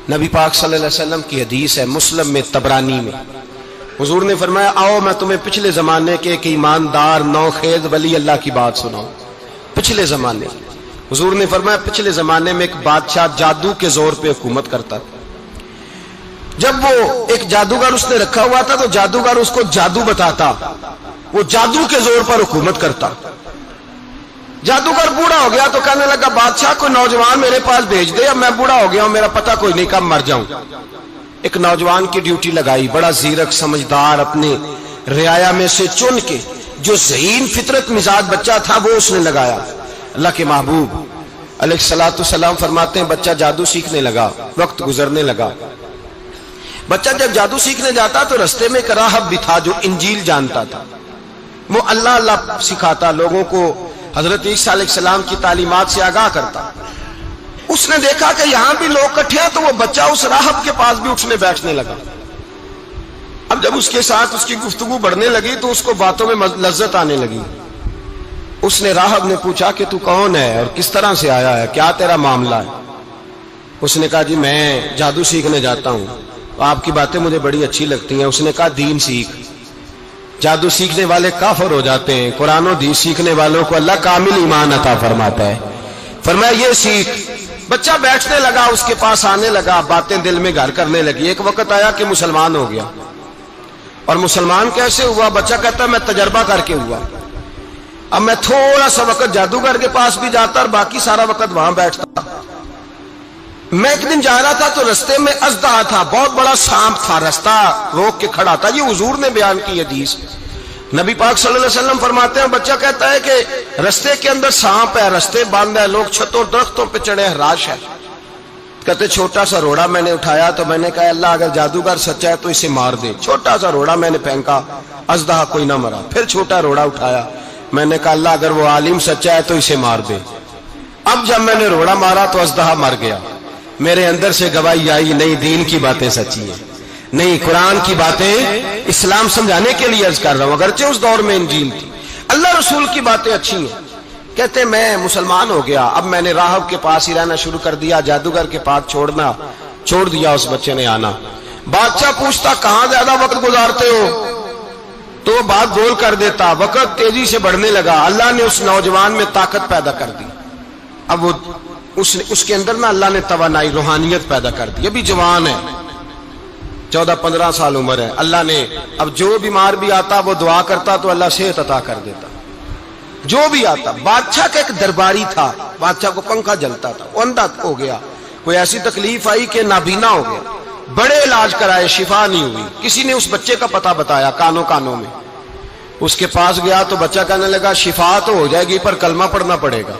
نبی پاک صلی اللہ علیہ وسلم کی حدیث ہے مسلم میں طبرانی میں، حضور نے فرمایا آؤ میں تمہیں پچھلے زمانے کے ایک ایماندار نوخیز ولی اللہ کی بات سناؤں۔ پچھلے زمانے حضور نے فرمایا پچھلے زمانے میں ایک بادشاہ جادو کے زور پہ حکومت کرتا تھا۔ جب وہ ایک جادوگر اس نے رکھا ہوا تھا تو جادوگر اس کو جادو بتاتا، وہ جادو کے زور پر حکومت کرتا۔ جادوگر بوڑھا ہو گیا تو کہنے لگا بادشاہ کوئی نوجوان میرے پاس بھیج دے، اب میں بوڑھا ہو گیا ہوں میرا پتہ کوئی نہیں کب مر جاؤں۔ ایک نوجوان کی ڈیوٹی لگائی، بڑا زیرک سمجھدار، اپنے رعایا میں سے چن کے جو ذہین فطرت مزاج بچہ تھا وہ اس نے لگایا۔ اللہ کے محبوب علیہ الصلوۃ والسلام فرماتے ہیں بچہ جادو سیکھنے لگا، وقت گزرنے لگا۔ بچہ جب جادو سیکھنے جاتا تو رستے میں ایک راہب بھی تھا جو انجیل جانتا تھا، وہ اللہ اللہ سکھاتا، لوگوں کو حضرت عیسیٰ علیہ السلام کی تعلیمات سے آگاہ کرتا۔ اس نے دیکھا کہ یہاں بھی لوگ اکٹھے ہیں تو وہ بچہ اس راہب کے پاس بھی اٹھنے بیٹھنے لگا۔ اب جب اس کے ساتھ اس کی گفتگو بڑھنے لگی تو اس کو باتوں میں لذت آنے لگی۔ اس نے راہب نے پوچھا کہ تو کون ہے اور کس طرح سے آیا ہے، کیا تیرا معاملہ ہے؟ اس نے کہا جی میں جادو سیکھنے جاتا ہوں، آپ کی باتیں مجھے بڑی اچھی لگتی ہیں۔ اس نے کہا دین سیکھ، جادو سیکھنے والے کافر ہو جاتے ہیں، قرآن و حدیث سیکھنے والوں کو اللہ کامل ایمان عطا فرماتا ہے۔ فرمایا یہ سیکھ۔ بچہ بیٹھنے لگا، اس کے پاس آنے لگا، باتیں دل میں گھر کرنے لگی۔ ایک وقت آیا کہ مسلمان ہو گیا، اور مسلمان کیسے ہوا؟ بچہ کہتا ہے میں تجربہ کر کے ہوا۔ اب میں تھوڑا سا وقت جادوگر کے پاس بھی جاتا اور باقی سارا وقت وہاں بیٹھتا۔ میں ایک دن جا رہا تھا تو رستے میں اژدہا تھا، بہت بڑا سانپ تھا، رستہ روک کے کھڑا تھا۔ یہ حضور نے بیان کی حدیث۔ نبی پاک صلی اللہ علیہ وسلم فرماتے ہیں بچہ کہتا ہے کہ رستے کے اندر سانپ ہے، رستے بند ہے، لوگ چھتوں درختوں پہ چڑھے ہیں، ہراش ہے۔ کہتے چھوٹا سا روڑا میں نے اٹھایا تو میں نے کہا اللہ اگر جادوگر سچا ہے تو اسے مار دے۔ چھوٹا سا روڑا میں نے پھینکا، اژدہا کوئی نہ مرا۔ پھر چھوٹا روڑا اٹھایا، میں نے کہا اللہ اگر وہ عالم سچا ہے تو اسے مار دے۔ اب جب میں نے روڑا مارا تو اژدہا مر گیا۔ میرے اندر سے گواہی آئی نہیں دین کی باتیں سچی ہیں، نہیں قرآن کی باتیں اسلام سمجھانے کے لیے عرض کر رہا ہوں، اگرچہ اس دور میں انجیل تھی، اللہ رسول کی باتیں اچھی ہیں۔ کہتے میں مسلمان ہو گیا، اب میں نے راہب کے پاس ہی رہنا شروع کر دیا، جادوگر کے پاس چھوڑ دیا اس بچے نے آنا۔ بادشاہ پوچھتا کہاں زیادہ وقت گزارتے ہو تو وہ بات گول کر دیتا، وقت تیزی سے بڑھنے لگا۔ اللہ نے اس نوجوان میں طاقت پیدا کر دی، اب وہ اس کے اندر نا اللہ نے توانائی روحانیت پیدا کر دی، ابھی جوان ہے، 14-15 سال عمر ہے۔ اللہ نے اب جو بیمار بھی آتا وہ دعا کرتا تو اللہ صحت عطا کر دیتا، جو بھی آتا۔ بادشاہ کا ایک درباری تھا، بادشاہ کو پنکھا جلتا تھا، وہ اندھا ہو گیا، کوئی ایسی تکلیف آئی کہ نابینا ہو گیا، بڑے علاج کرائے شفا نہیں ہوئی۔ کسی نے اس بچے کا پتہ بتایا کانوں میں، اس کے پاس گیا تو بچہ کہنے لگا شفا تو ہو جائے گی پر کلمہ پڑھنا پڑے گا،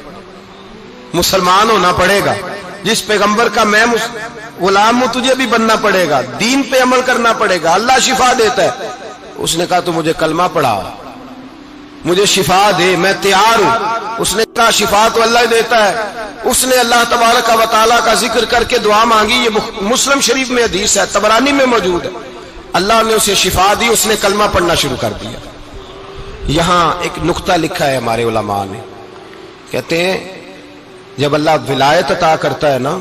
مسلمان ہونا پڑے گا، جس پیغمبر کا میں غلام ہوں تجھے بھی بننا پڑے گا، دین پہ عمل کرنا پڑے گا، اللہ شفا دیتا ہے۔ اس نے کہا تو مجھے کلمہ پڑھا، مجھے شفا دے، میں تیار ہوں۔ اس نے کہا شفا تو اللہ دیتا ہے۔ اس نے اللہ تبارک و تعالیٰ کا ذکر کر کے دعا مانگی، یہ مسلم شریف میں حدیث ہے، طبرانی میں موجود ہے۔ اللہ نے اسے شفا دی، اس نے کلمہ پڑھنا شروع کر دیا۔ یہاں ایک نقطہ لکھا ہے ہمارے علماء نے، کہتے ہیں جب اللہ ولایت عطا کرتا ہے نا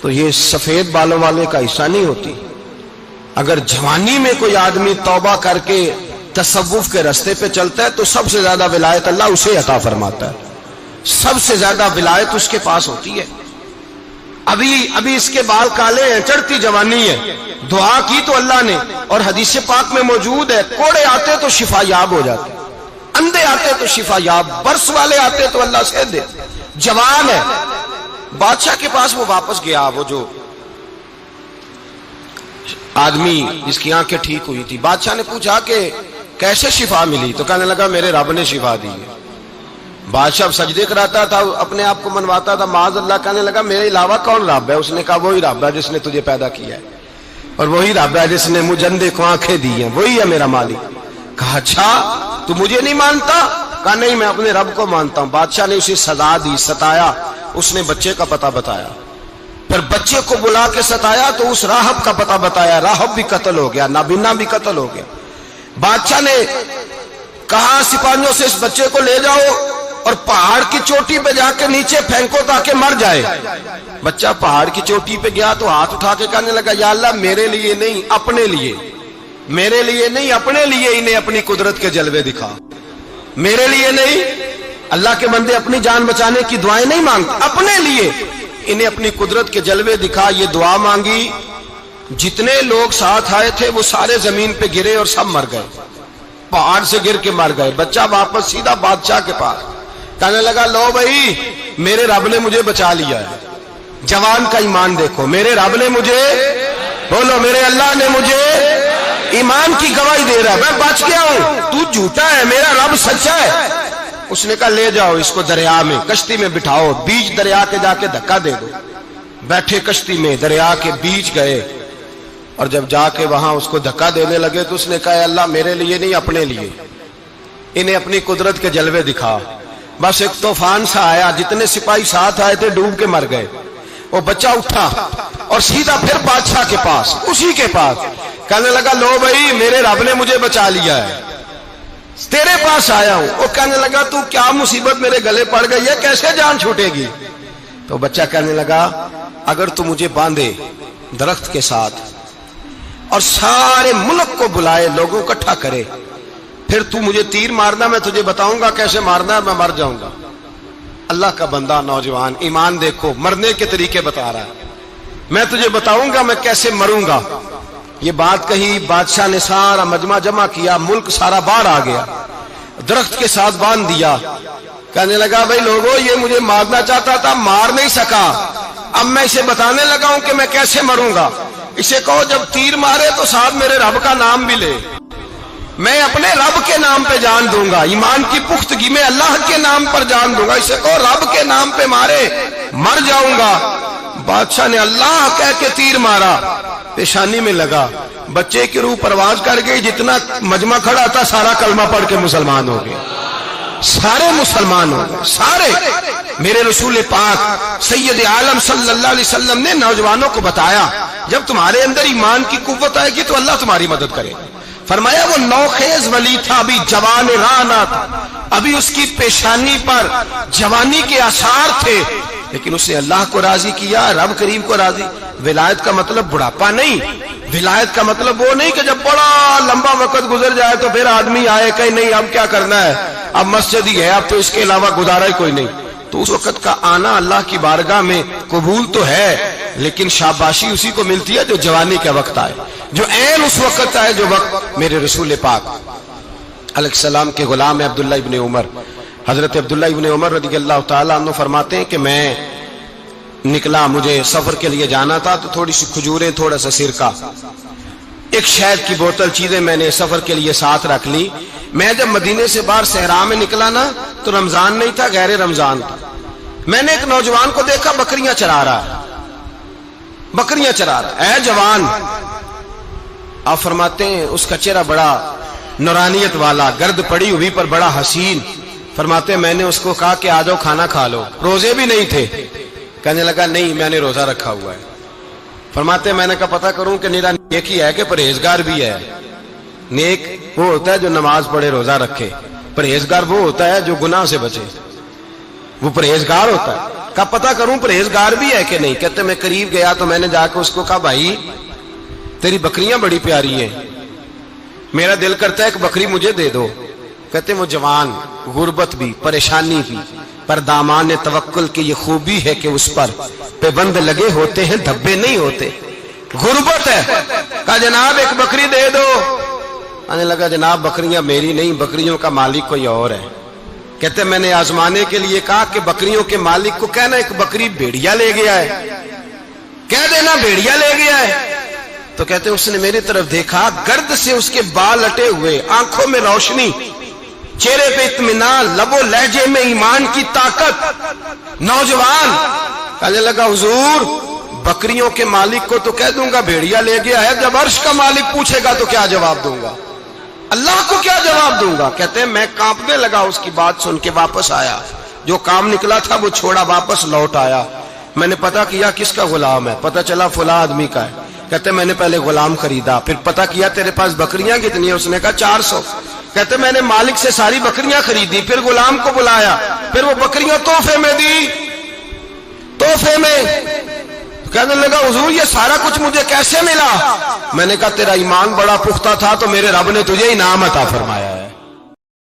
تو یہ سفید بالوں والے کا حصہ نہیں ہوتی۔ اگر جوانی میں کوئی آدمی توبہ کر کے تصوف کے رستے پہ چلتا ہے تو سب سے زیادہ ولایت اللہ اسے عطا فرماتا ہے، سب سے زیادہ ولایت اس کے پاس ہوتی ہے۔ ابھی اس کے بال کالے ہیں، چڑھتی جوانی ہے، دعا کی تو اللہ نے، اور حدیث پاک میں موجود ہے کوڑے آتے تو شفا یاب ہو جاتے، اندھے آتے تو شفا یاب، برس والے آتے تو اللہ سے دے، جوان ہے۔ بادشاہ کے پاس وہ واپس گیا، وہ جو آدمی جس کی آنکھیں ٹھیک ہوئی تھی۔ بادشاہ نے پوچھا کہ کیسے شفا ملی؟ تو کہنے لگا میرے رب نے شفا دی ہے۔ بادشاہ سجدے کراتا تھا، اپنے آپ کو منواتا تھا معاذ اللہ، کہنے لگا میرے علاوہ کون رب ہے؟ اس نے کہا وہی رب ہے جس نے تجھے پیدا کیا ہے، اور وہی رب ہے جس نے مجھے اندھے کو آنکھیں دی ہیں، وہی ہے میرا مالک۔ کہا اچھا تو مجھے نہیں مانتا؟ کہا نہیں میں اپنے رب کو مانتا ہوں۔ بادشاہ نے اسے سزا دی، ستایا، اس نے بچے کا پتہ بتایا، پھر بچے کو بلا کے ستایا تو اس راہب کا پتہ بتایا، راہب بھی قتل ہو گیا، نابینا بھی قتل ہو گیا۔ بادشاہ نے کہا سپاہیوں سے اس بچے کو لے جاؤ اور پہاڑ کی چوٹی پہ جا کے نیچے پھینکو تاکہ مر جائے. بچہ پہاڑ کی چوٹی پہ گیا تو ہاتھ اٹھا کے کہنے لگا یا اللہ میرے لیے نہیں اپنے لیے، میرے لیے نہیں اپنے لیے انہیں اپنی قدرت کے جلوے دکھا. میرے لیے نہیں، اللہ کے بندے اپنی جان بچانے کی دعائیں نہیں مانگتے، اپنے لیے انہیں اپنی قدرت کے جلوے دکھا. یہ دعا مانگی، جتنے لوگ ساتھ آئے تھے وہ سارے زمین پہ گرے اور سب مر گئے، پہاڑ سے گر کے مر گئے. بچہ واپس سیدھا بادشاہ کے پاس کہنے لگا لو بھائی میرے رب نے مجھے بچا لیا ہے. جوان کا ایمان دیکھو، میرے رب نے مجھے، بولو میرے اللہ نے مجھے ایمان کی گواہی دے رہا ہے، میں بچ گیا ہوں، تو جھوٹا ہے میرا رب سچا ہے. اس نے کہا لے جاؤ اس کو دریا میں، کشتی میں بٹھاؤ، بیچ دریا کے جا کے دھکا دے دو. بیٹھے کشتی میں، دریا کے بیچ گئے اور جب جا کے وہاں اس کو دھکا دینے لگے تو اس نے کہا اللہ میرے لیے نہیں اپنے لیے انہیں اپنی قدرت کے جلوے دکھا. بس ایک طوفان سا آیا، جتنے سپاہی ساتھ آئے تھے ڈوب کے مر گئے. وہ بچہ اٹھا اور سیدھا پھر بادشاہ کے پاس، اسی کے پاس کہنے لگا لو بھائی میرے رب نے مجھے بچا لیا ہے، تیرے پاس آیا ہوں. وہ کہنے لگا تو کیا مصیبت میرے گلے پڑ گئی ہے، کیسے جان چھوٹے گی؟ تو بچہ کہنے لگا اگر تو مجھے باندھے درخت کے ساتھ اور سارے ملک کو بلائے، لوگوں کو اکٹھا کرے، پھر تو مجھے تیر مارنا، میں تجھے بتاؤں گا کیسے مارنا ہے، میں مر جاؤں گا. اللہ کا بندہ نوجوان ایمان دیکھو، مرنے کے طریقے بتا رہا ہے، میں تجھے بتاؤں گا میں کیسے مروں گا. یہ بات کہی، بادشاہ نے سارا مجمع جمع کیا، ملک سارا باہر آ گیا، درخت کے ساتھ باندھ دیا. کہنے لگا بھائی لوگوں یہ مجھے مارنا چاہتا تھا، مار نہیں سکا، اب میں اسے بتانے لگا ہوں کہ میں کیسے مروں گا. اسے کہو جب تیر مارے تو ساتھ میرے رب کا نام بھی لے، میں اپنے رب کے نام پہ جان دوں گا، ایمان کی پختگی میں اللہ کے نام پر جان دوں گا. اسے کہو رب کے نام پہ مارے، مر جاؤں گا. بادشاہ نے اللہ کہہ کے تیر مارا، پیشانی میں لگا، بچے کی روح پرواز کر گئی. جتنا مجمع کھڑا تھا سارا کلمہ پڑھ کے مسلمان ہو گئے، سارے مسلمان ہو گئے سارے. میرے رسول پاک سید عالم صلی اللہ علیہ وسلم نے نوجوانوں کو بتایا جب تمہارے اندر ایمان کی قوت آئے گی تو اللہ تمہاری مدد کرے. فرمایا وہ نوخیز ولی تھا، ابھی جوان رانا تھا، ابھی اس کی پیشانی پر جوانی کے آثار تھے، لیکن اس نے اللہ کو راضی کیا، رب کریم کو راضی. ولایت کا مطلب بڑھاپا نہیں، ولایت کا مطلب وہ نہیں کہ جب بڑا لمبا وقت گزر جائے تو پھر آدمی آئے کہ نہیں اب کیا کرنا ہے، اب مسجد ہی ہے، اب تو اس کے علاوہ گزارا ہی کوئی نہیں. تو اس وقت کا آنا اللہ کی بارگاہ میں قبول تو ہے، لیکن شاباشی اسی کو ملتی ہے جو جوانی کا وقت آئے، جو عین اس وقت آئے جو وقت میرے رسول پاک علیہ السلام کے غلام عبداللہ ابن عمر، حضرت عبداللہ ابن عمر رضی اللہ تعالیٰ عنہ فرماتے ہیں کہ میں نکلا، مجھے سفر کے لیے جانا تھا، تو تھوڑی سی کھجوریں، تھوڑا سا سرکہ، ایک شہد کی بوتل، چیزیں میں نے سفر کے لیے ساتھ رکھ لی. میں جب مدینے سے باہر صحرا میں نکلا نا تو رمضان نہیں تھا، غیر رمضان تھا. میں نے ایک نوجوان کو دیکھا بکریاں چرا رہا ہے، بکریاں چرا رہا ہے. اے جوان، آپ فرماتے ہیں اس کا چہرہ بڑا نورانیت والا، گرد پڑی ہوئی پر بڑا حسین. فرماتے ہیں میں نے اس کو کہا کہ آ جاؤ کھانا کھا لو، روزے بھی نہیں تھے. کہنے لگا نہیں میں نے روزہ رکھا ہوا ہے. فرماتے ہیں میں نے کہا پتہ کروں کہ نیرا نیک ہی ہے کہ پرہیزگار بھی ہے. نیک وہ ہوتا ہے جو نماز پڑھے روزہ رکھے، پرہیزگار وہ ہوتا ہے جو گناہ سے بچے، وہ پرہیزگار ہوتا ہے. کہا پتہ کروں پرہیزگار بھی ہے کہ نہیں. کہتے میں قریب گیا تو میں نے جا کے اس کو کہا بھائی تیری بکریاں بڑی پیاری ہیں، میرا دل کرتا ہے کہ بکری مجھے دے دو. کہتے وہ جوان، غربت بھی، پریشانی بھی، پر دامان توکل کی یہ خوبی ہے کہ اس پر پابند لگے ہوتے ہیں، دھبے نہیں ہوتے. غربت ہے. کہا جناب ایک بکری دے دو. آنے لگا جناب بکریاں میری نہیں، بکریوں کا مالک کوئی اور ہے. کہتے میں نے آزمانے کے لیے کہا کہ بکریوں کے مالک کو کہنا ایک بکری بھیڑیا لے گیا ہے، کہہ دینا بھیڑیا لے گیا ہے. تو کہتے اس نے میری طرف دیکھا، گرد سے اس کے بال اٹے ہوئے، آنکھوں میں روشنی، چہرے پہ اطمینان، لب و لہجے میں ایمان کی طاقت. نوجوان کہنے لگا حضور بکریوں کے مالک کو تو کہہ دوں گا بھیڑیا لے گیا ہے، جب عرش کا مالک پوچھے گا تو کیا جواب دوں گا، اللہ کو کیا جواب دوں گا. کہتے ہیں میں کانپنے لگا اس کی بات سن کے. واپس آیا، جو کام نکلا تھا وہ چھوڑا، واپس لوٹ آیا. میں نے پتا کیا کس کا غلام ہے، پتا چلا فلاں آدمی کا ہے. کہتے میں نے پہلے غلام خریدا، پھر پتا کیا تیرے پاس بکریاں کتنی ہیں، اس نے کہا 400. کہتے میں نے مالک سے ساری بکریاں خریدی، پھر غلام کو بلایا، پھر وہ بکریاں تحفے میں دی، تحفے میں۔ کہنے لگا حضور یہ سارا کچھ مجھے کیسے ملا؟ میں نے کہا تیرا ایمان بڑا پختہ تھا تو میرے رب نے تجھے انعام عطا فرمایا۔